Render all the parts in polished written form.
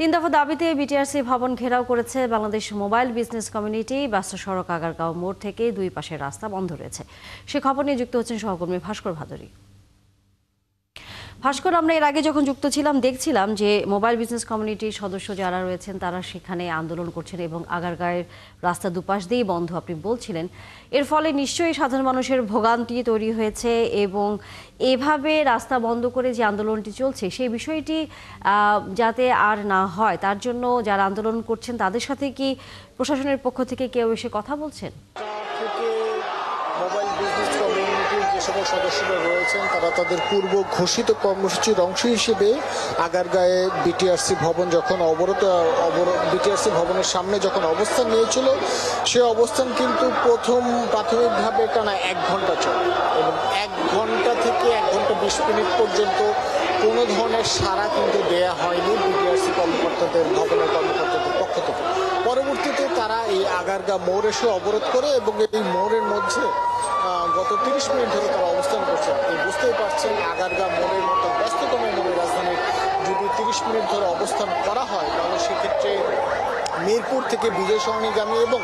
তিন দফা দাবিতে বিটিআরসি ভবন ঘেরাও করেছে বাংলাদেশ মোবাইল বিজনেস কমিউনিটি। ব্যস্ত সড়ক আগারগাঁও মোড় থেকে দুই পাশের রাস্তা বন্ধ রয়েছে। সে খবর নিয়ে যুক্ত হচ্ছেন সহকর্মী ভাস্কর ভাদুরী। ভাস্কর, আমরা এর আগে যখন যুক্ত ছিলাম দেখছিলাম যে মোবাইল বিজনেস কমিউনিটির সদস্য যারা রয়েছেন তারা সেখানে আন্দোলন করছেন এবং আগারগাঁয়ের রাস্তা দুপাশ দিয়েই বন্ধ আপনি বলছিলেন। এর ফলে নিশ্চয়ই সাধারণ মানুষের ভোগান্তি তৈরি হয়েছে এবং এভাবে রাস্তা বন্ধ করে যে আন্দোলনটি চলছে সেই বিষয়টি যাতে আর না হয় তার জন্য যারা আন্দোলন করছেন তাদের সাথে কি প্রশাসনের পক্ষ থেকে কেউ এসে কথা বলছেন? মোবাইল বিজনেস কমিউনিটির যে সকল সদস্যরা রয়েছেন তারা তাদের পূর্ব ঘোষিত কর্মসূচির অংশ হিসেবে আগারগাঁয়ে বিটিআরসি ভবন যখন বিটিআরসি ভবনের সামনে যখন অবস্থান নিয়েছিল, সে অবস্থান কিন্তু প্রথম প্রাথমিকভাবে টানা 1 ঘন্টা চলে এবং 1 ঘন্টা থেকে 1 ঘন্টা 20 মিনিট পর্যন্ত কোনো ধরনের সাড়া কিন্তু দেয়া হয়নি বিটিআরসি ভবনের কর্মকর্তাদের পক্ষ থেকে। পরবর্তীতে তারা এই আগারগাঁ মোড় এসে অবরোধ করে এবং এই মোড়ের মধ্যে গত 30 মিনিট ধরে তারা অবস্থান করছে। আপনি বুঝতেই পারছেন আগারগাঁ মোড়ের মতো ব্যস্ততম মোড়ের রাজধানীর যদি 30 মিনিট ধরে অবস্থান করা হয় তাহলে সেক্ষেত্রে মিরপুর থেকে বিজয় সরণিগামী এবং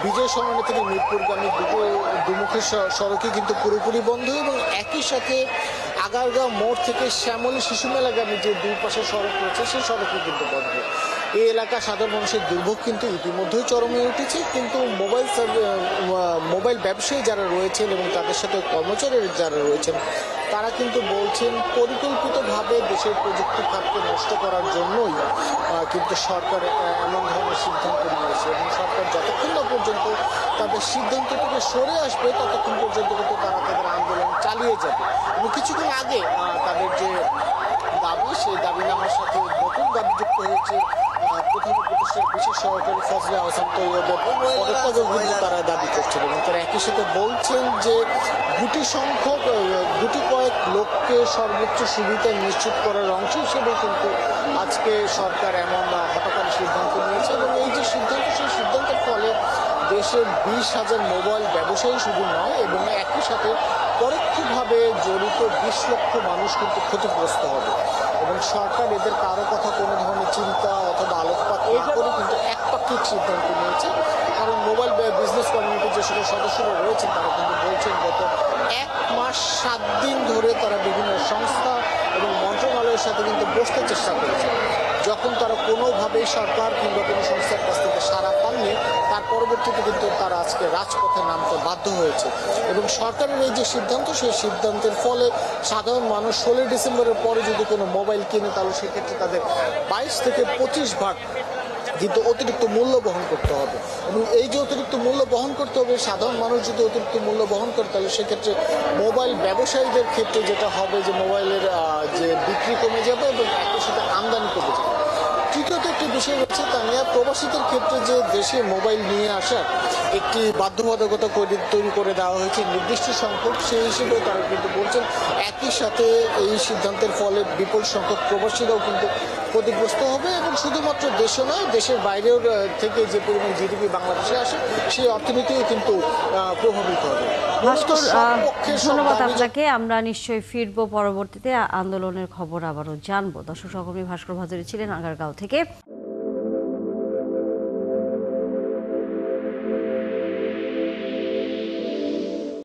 বিজয় সরণি থেকে মিরপুরগামী দুমুখী সড়কই কিন্তু পুরোপুরি বন্ধ এবং একই সাথে আগারগাঁও মোড় থেকে শ্যামলী শিশু মেলাগামী যে দুই পাশে সড়ক রয়েছে সেই সড়কই কিন্তু বন্ধ। এই এলাকা সাধারণ মানুষের দুর্ভোগ কিন্তু ইতিমধ্যেই চরমে উঠেছে, কিন্তু মোবাইল ব্যবসায়ী যারা রয়েছেন এবং তাদের সাথে কর্মচারী যারা রয়েছেন তারা কিন্তু বলছেন পরিকল্পিতভাবে দেশের প্রযুক্তি খাতকে নষ্ট করার জন্যই কিন্তু সরকার এমন ধরনের সিদ্ধান্ত নিয়েছে এবং সরকার যতক্ষণ না পর্যন্ত তাদের সিদ্ধান্ত থেকে সরে আসবে ততক্ষণ পর্যন্ত কিন্তু তারা তাদের আন্দোলন চালিয়ে যাবে। এবং কিছুক্ষণ আগে তাদের যে দাবি সেই দাবিনামার সাথে নতুন দাবি যুক্ত হয়েছে প্রথম প্রতিষ্ঠার বিশেষ সহকারী ফজলে আহসান তৈয়বের পদত্যাগও কিন্তু তারা দাবি করছেন এবং তারা একই সাথে বলছেন যে গুটি কয়েক লোককে সর্বোচ্চ সুবিধা নিশ্চিত করার অংশ হিসেবে কিন্তু আজকে সরকার এমন হঠাৎ সিদ্ধান্ত নিয়েছে এবং এই যে সিদ্ধান্ত সেই সিদ্ধান্তের ফলে দেশের 20,000 মোবাইল ব্যবসায়ী শুধু নয় এবং একই সাথে পরোক্ষভাবে জড়িত 20 লক্ষ মানুষ কিন্তু ক্ষতিগ্রস্ত হবে এবং সরকার এদের কারো কথা কোনো ধরনের চিন্তা অথবা আলোকপাত না করে কিন্তু একপাক্ষিক সিদ্ধান্ত নিয়েছে। কারণ মোবাইল বিজনেস কমিউনিটির যে সকল সদস্যরা রয়েছেন তারা কিন্তু বলছেন গত 1 মাস 7 দিন ধরে তারা বিভিন্ন সংস্থা এবং মন্ত্রণালয়ের সাথে কিন্তু বসতে চেষ্টা করেছে। যখন তারা কোনোভাবেই সরকার কিংবা কোনো সংস্থার কাছ থেকে সাড়া পাননি তার পরবর্তীতে কিন্তু তারা আজকে রাজপথে নামতে বাধ্য হয়েছে এবং সরকারের এই যে সিদ্ধান্ত সেই সিদ্ধান্তের ফলে সাধারণ মানুষ 16 ডিসেম্বরের পরে যদি কোনো মোবাইল কিনে তাহলে সেক্ষেত্রে তাদের 22 থেকে 25 ভাগ কিন্তু অতিরিক্ত মূল্য বহন করতে হবে এবং এই যে অতিরিক্ত মূল্য বহন করতে হবে সাধারণ মানুষ যদি অতিরিক্ত মূল্য বহন করে তাহলে সেক্ষেত্রে মোবাইল ব্যবসায়ীদের ক্ষেত্রে যেটা হবে যে মোবাইলের যে বিক্রি কমে যাবে এবং একই সাথে আমদানি কমে যাবে। তৃতীয়ত একটি বিষয় হচ্ছে তানিয়া প্রবাসীদের ক্ষেত্রে যে দেশে মোবাইল নিয়ে আসার একটি বাধ্যবাধকতা তৈরি করে দেওয়া হয়েছে নির্দিষ্ট সংখ্যক, সেই হিসেবে তারা কিন্তু বলছেন একই সাথে এই সিদ্ধান্তের ফলে বিপুল সংখ্যক প্রবাসীরাও কিন্তু ক্ষতিগ্রস্ত হবে এবং শুধুমাত্র দেশে নয় দেশের বাইরেও থেকে যে পরিমাণ জিডিপি বাংলাদেশে আসে সেই অর্থনীতিও কিন্তু প্রভাবিত হবে। ভাস্কর, ধন্যবাদ আপনাকে। আমরা নিশ্চয়ই ফিরবো পরবর্তীতে, আন্দোলনের খবর আবারও জানবো। দর্শক সহকর্মী ভাস্কর ভাদুরী ছিলেন আগারগাঁও থেকে।